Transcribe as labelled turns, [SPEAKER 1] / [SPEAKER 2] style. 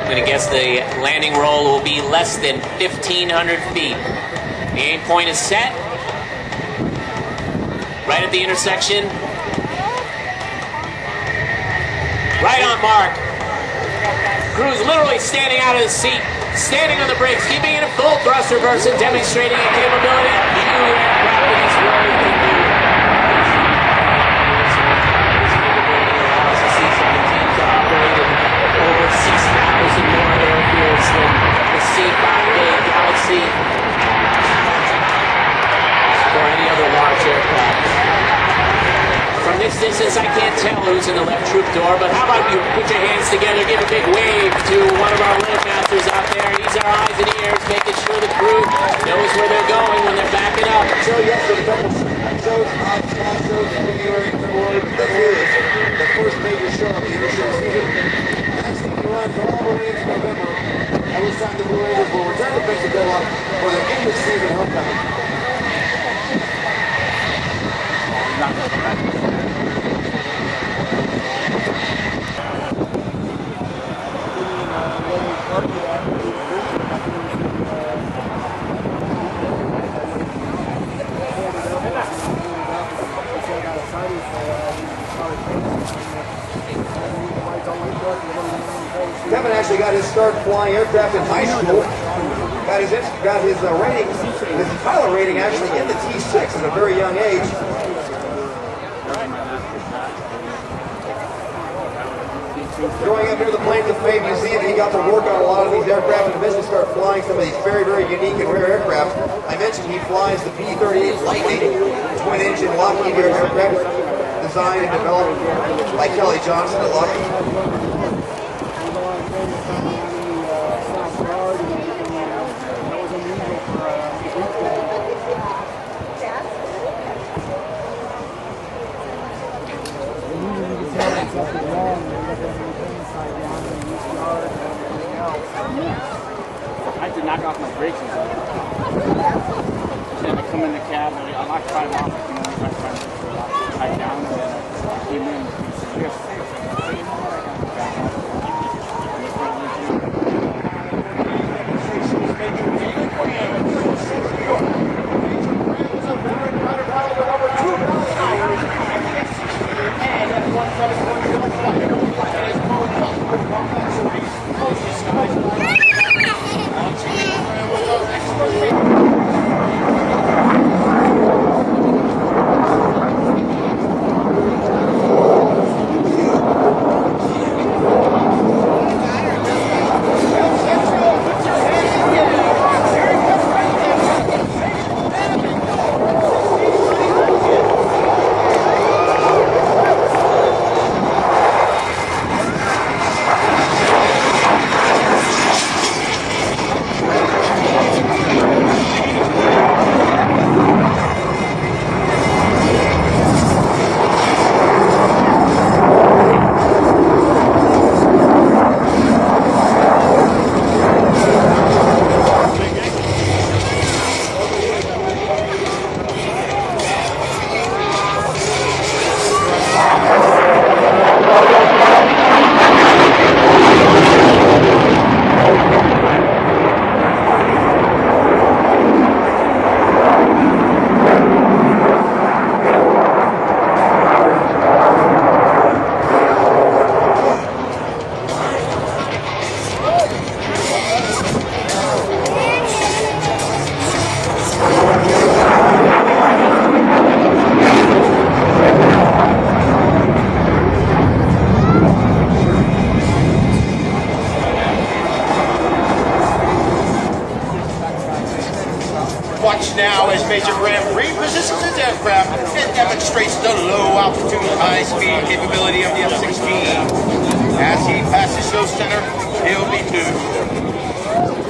[SPEAKER 1] going to guess the landing roll will be less than 1,500 feet. The aim point is set. Right at the intersection. Right on mark. Crew's literally standing out of the seat, standing on the brakes, keeping it a full thrust reverse and demonstrating a capability few aircraft in this world can do. Allows the C-17 to operate in over 6,000 more airfields than the C-5A Galaxy or any other large aircraft. From this distance, I can't tell who's in the left troop door, but how about you put your hands together, give a big wave to one of our loadmasters out there. He's our eyes and ears, making sure the crew knows where they're going when they're backing up.
[SPEAKER 2] So yes, there's a couple shows, small shows in January, February, the first major show of the airshow season. Next thing you run all the way into November, at this time the Blue Raiders will return to Pensacola for their end of season homecoming. Kevin actually got his start flying aircraft in high school. Got his rating, his pilot rating actually in the T6 at a very young age. Growing up near the Planes of Fame Museum, he got to work on a lot of these aircraft and eventually start flying some of these very, very unique and rare aircraft. I mentioned he flies the P-38 Lightning, twin-engine Lockheed aircraft, designed and developed by Kelly Johnson at Lockheed.
[SPEAKER 3] I had to knock off my brakes and stuff. And I come in the cab and I locked five off. I tied down and then I came in.
[SPEAKER 4] Watch now as Major Graham repositions his aircraft and demonstrates the low altitude, high speed capability of the F-16. As he passes show center, he'll be due.